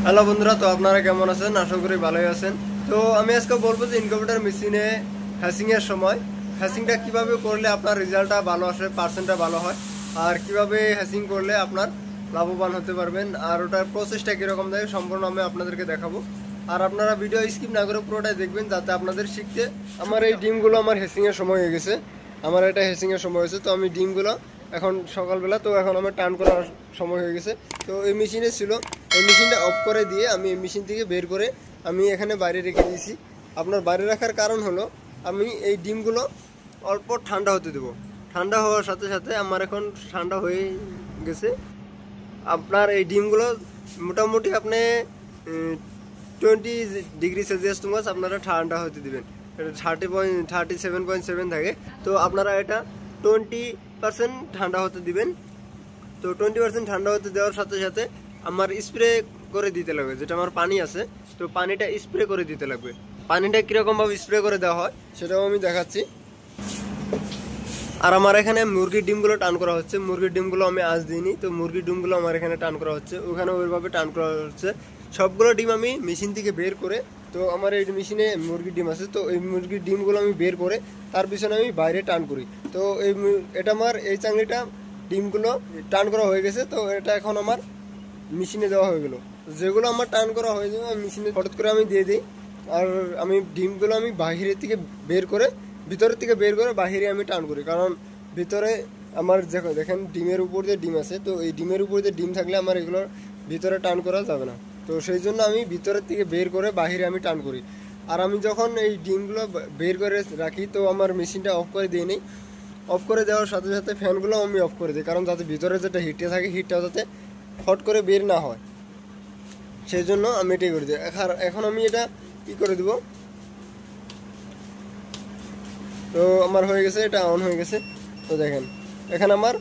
Hello বন্ধুরা, তো আপনারা কেমন আছেন? আশা করি ভালোই আছেন। তো আমি আজকে বলবো যে ইনকিউবেটর মেশিনে হ্যাচিং এর সময় হ্যাচিংটা কিভাবে করলে আপনার রেজাল্টটা ভালো আসে, পার্সেন্টটা ভালো হয়, আর কিভাবে হ্যাচিং করলে আপনার লাভবান হতে পারবেন, আর ওটার প্রসেসটা কীরকম থাকে সম্পূর্ণ আমি আপনাদেরকে দেখাবো। আর আপনারা ভিডিও স্কিপ না করে পুরোটাই দেখবেন যাতে আপনাদের শিখতে। আমার এই ডিমগুলো আমার হ্যাচিংয়ের সময় হয়ে গেছে, আমার এটা হ্যাচিংয়ের সময় হয়েছে। তো আমি ডিমগুলো এখন সকালবেলা, তো এখন আমার টার্ন করার সময় হয়ে গেছে। তো এই মেশিনে ছিল, এই মেশিনটা অফ করে দিয়ে আমি এই মেশিন থেকে বের করে আমি এখানে বাইরে রেখে দিয়েছি। আপনার বাইরে রাখার কারণ হলো আমি এই ডিমগুলো অল্প ঠান্ডা হতে দেবো। ঠান্ডা হওয়ার সাথে সাথে আমার এখন ঠান্ডা হয়ে গেছে। আপনার এই ডিমগুলো মোটামুটি আপনি 20°C আপনারা ঠান্ডা হতে দেবেন। 37.7 থাকে, তো আপনারা এটা 20% ঠান্ডা হতে দিবেন। তো 20% ঠান্ডা হতে দেওয়ার সাথে সাথে আমার স্প্রে করে দিতে লাগবে, যেটা আমার পানি আছে, তো পানিটা স্প্রে করে দিতে লাগবে। পানিটা কীরকমভাবে স্প্রে করে দেওয়া হয় সেটাও আমি দেখাচ্ছি। আর আমার এখানে মুরগির ডিমগুলো টান করা হচ্ছে। মুরগির ডিমগুলো আমি আজ দিইনি, তো মুরগির ডিমগুলো আমার এখানে টান করা হচ্ছে, ওখানে ওইভাবে টান করা হচ্ছে। সবগুলো ডিম আমি মেশিন থেকে বের করে, তো আমার এই মেশিনে মুরগির ডিম আছে, তো এই মুরগির ডিমগুলো আমি বের করে তার পিছনে আমি বাইরে টান করি। তো এটা আমার এই চাংড়িটা ডিমগুলো টান করা হয়ে গেছে। তো এটা এখন আমার মেশিনে দেওয়া হয়ে গেলো। যেগুলো আমার টান করা হয়ে যাবে আমি মেশিনে হঠাৎ করে আমি দিয়ে দিই। আর আমি ডিমগুলো আমি বাহিরের থেকে বের করে, ভিতরের থেকে বের করে বাহিরে আমি টান করি, কারণ ভিতরে আমার দেখেন ডিমের উপর দিয়ে ডিম আছে, তো এই ডিমের উপর দিয়ে ডিম থাকলে আমার এগুলোর ভিতরে টান করা যাবে না। তো সেই জন্য আমি ভিতরের থেকে বের করে বাহিরে আমি টান করি। আর আমি যখন এই ডিমগুলো বের করে রাখি, তো আমার মেশিনটা অফ করে দিয়ে নিই। অফ করে দেওয়ার সাথে সাথে ফ্যানগুলো আমি অফ করে দিই, কারণ যাতে ভিতরে যেটা হিটে থাকে হিটটা যাতে ফট করে বের না হয়, সেই জন্য আমি এটাই করে দিই। এখন আমি এটা কী করে দেবো, তো আমার হয়ে গেছে, এটা অন হয়ে গেছে। তো দেখেন এখানে আমার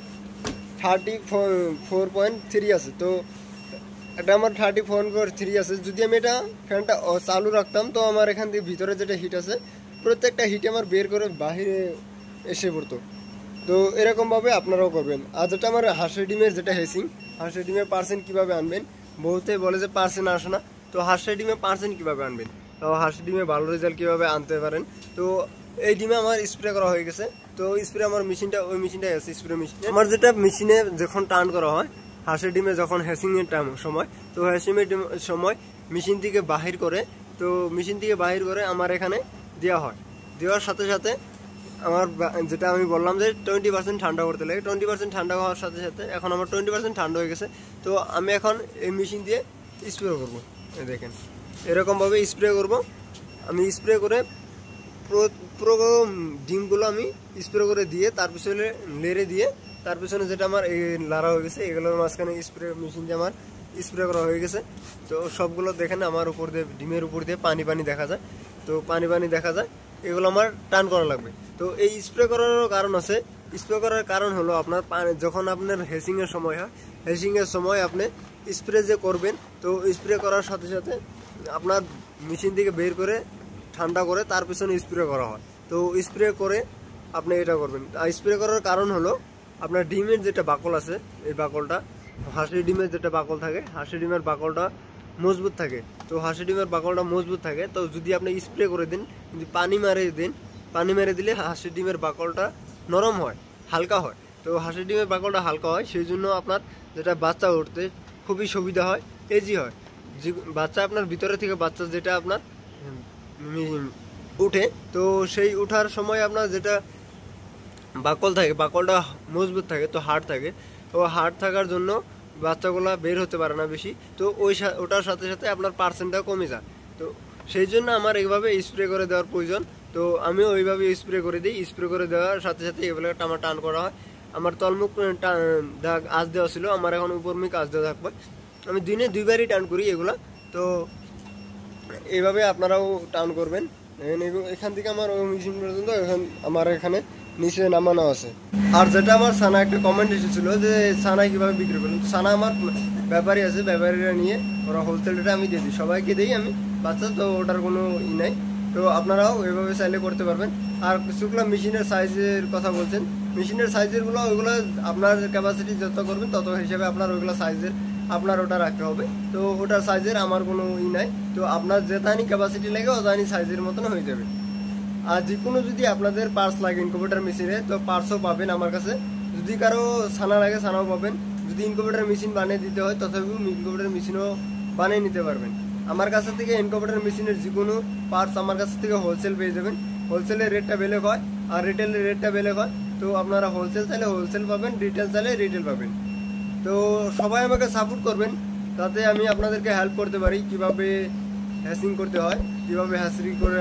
34.3 আছে, তো এটা আমার 34.3 আছে। যদি আমি এটা ফ্যানটা চালু রাখতাম, তো আমার এখান থেকে ভিতরে যেটা হিট আছে প্রত্যেকটা হিট আমার বের করে বাহিরে এসে পড়তো। তো এরকমভাবে আপনারাও করবেন। আর যেটা আমার হাঁসের ডিমের যেটা হ্যাচিং, হাঁসের ডিমের পার্সেন্ট কীভাবে আনবেন, বহুতে বলে যে পার্সেন্ট আসে না, তো হাঁসের ডিমের পার্সেন্ট কীভাবে আনবেন, তো হাঁসের ডিমে ভালো রেজাল্ট কীভাবে আনতে পারেন। তো এই ডিমে আমার স্প্রে করা হয়ে গেছে, তো স্প্রে আমার মেশিনটা, ওই মেশিনটাই আছে স্প্রে মেশিন। আমার যেটা মেশিনে যখন টার্ন করা হয় হাঁসের ডিমে, যখন হ্যাচিংয়ের সময়, তো হ্যাচিংয়ের সময় মেশিন থেকে বাহির করে, তো মেশিন থেকে বাহির করে আমার এখানে দেওয়া হয়। দেওয়ার সাথে সাথে আমার যেটা আমি বললাম যে 20% ঠান্ডা করতে লাগে, 20% ঠান্ডা হওয়ার সাথে সাথে এখন আমার 20% ঠান্ডা হয়ে গেছে। তো আমি এখন এই মেশিন দিয়ে স্প্রে করবো। দেখেন এরকমভাবে স্প্রে করব। আমি স্প্রে করে পুরো ডিমগুলো আমি স্প্রে করে দিয়ে তার পিছনে লেড়ে দিয়ে, তার পিছনে যেটা আমার এই লাড়া হয়ে গেছে, এগুলোর মাঝখানে স্প্রে মেশিন দিয়ে আমার স্প্রে করা হয়ে গেছে। তো সবগুলো দেখেন আমার উপর দিয়ে, ডিমের উপর দিয়ে পানি পানি দেখা যায়, তো পানি পানি দেখা যায়, এগুলো আমার টান করা লাগবে। তো এই স্প্রে করারও কারণ আছে। স্প্রে করার কারণ হলো আপনার যখন আপনার হ্যাচিংয়ের সময় হয়, হ্যাচিংয়ের সময় আপনি স্প্রে যে করবেন, তো স্প্রে করার সাথে সাথে আপনার মেশিন থেকে বের করে ঠান্ডা করে তার পিছনে স্প্রে করা হয়। তো স্প্রে করে আপনি এটা করবেন। আর স্প্রে করার কারণ হলো আপনার ডিমের যেটা বাকল আছে, এই বাকলটা, হাঁসের ডিমের যেটা বাকল থাকে, হাঁসের ডিমের বাকলটা মজবুত থাকে। তো হাঁসের ডিমের বাকলটা মজবুত থাকে, তো যদি আপনি স্প্রে করে দেন, যদি পানি মেরে দিলে হাঁসের ডিমের বাকলটা নরম হয়, হালকা হয়। তো হাঁসের ডিমের বাকলটা হালকা হয়, সেই জন্য আপনার যেটা বাচ্চা উঠতে খুবই সুবিধা হয়, ইজি হয়। যে বাচ্চা আপনার ভিতরে থেকে বাচ্চা যেটা আপনার উঠে, তো সেই উঠার সময় আপনার যেটা বাকল থাকে, বাকলটা মজবুত থাকে, তো হার্ড থাকে, তো হার্ড থাকার জন্য বাচ্চাগুলো বের হতে পারে না বেশি। তো ওটার সাথে সাথে আপনার পার্সেন্টটাও কমে যায়। তো সেই জন্য আমার এইভাবে স্প্রে করে দেওয়ার প্রয়োজন। তো আমিও ওইভাবে স্প্রে করে দিই। স্প্রে করে দেওয়ার সাথে সাথে এগুলো আমার টান করা হয়। আমার তলমুখ দাগ আঁচ দেওয়া ছিল, আমার এখন উপরমুখ আঁচ দেওয়া থাকবে। আমি দিনে 2বারই টান করি এগুলা। তো এইভাবে আপনারাও টান করবেন। এখান থেকে আমার ওই মেশিন পর্যন্ত এখন আমার এখানে নিচে নামানো আছে। আর যেটা আমার সানা একটা কমেন্ট এসেছিলো যে সানা কীভাবে বিক্রি করবেন, সানা আমার ব্যাপারী আছে, ব্যাপারীরা নিয়ে ওরা হোলসেল রেটে আমি দিয়ে দিই, সবাইকে দিই আমি বাচ্চা, তো ওটার কোনো নাই। তো আপনারাও ওইভাবে চাইলে করতে পারবেন। আর কিছুগুলো মেশিনের সাইজের কথা বলছেন, মেশিনের সাইজেরগুলো ওইগুলো আপনার ক্যাপাসিটি যত করবেন তত হিসেবে আপনার ওইগুলো সাইজের আপনার ওটা রাখতে হবে। তো ওটার সাইজের আমার কোনো নাই, তো আপনার যেতানি ক্যাপাসিটি লাগে ওটানি সাইজের মতন হয়ে যাবে। আর যে কোনো যদি আপনাদের পার্টস লাগে ইনকুবেটর মেশিনে, তো পার্টসও পাবেন আমার কাছে। যদি কারো ছানা লাগে ছানাও পাবেন। যদি ইনকুবেটর মেশিন বানিয়ে দিতে হয় তথাপিও ইনকুবেটর মেশিনও বানিয়ে নিতে পারবেন। আমার কাছ থেকে ইনকুবেটর মেশিনের যে কোনো পার্টস আমার কাছ থেকে হোলসেল পেয়ে যাবেন। হোলসেলের রেটটা বেলেগ হয় আর রিটেলের রেটটা বেলেগ হয়। তো আপনারা হোলসেল চাইলে হোলসেল পাবেন, রিটেল চাইলে রিটেল পাবেন। তো সবাই আমাকে সাপোর্ট করবেন, যাতে আমি আপনাদেরকে হেল্প করতে পারি কিভাবে হ্যাসিং করতে হয়, কিভাবে হ্যাসিং করে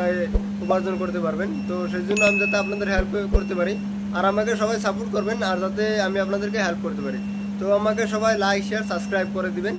উপার্জন করতে পারবেন। তো সেই জন্য আমি যাতে আপনাদের হেল্প করতে পারি, আর আমাকে সবাই সাপোর্ট করবেন, আর যাতে আমি আপনাদেরকে হেল্প করতে পারি। তো আমাকে সবাই লাইক শেয়ার সাবস্ক্রাইব করে দিবেন।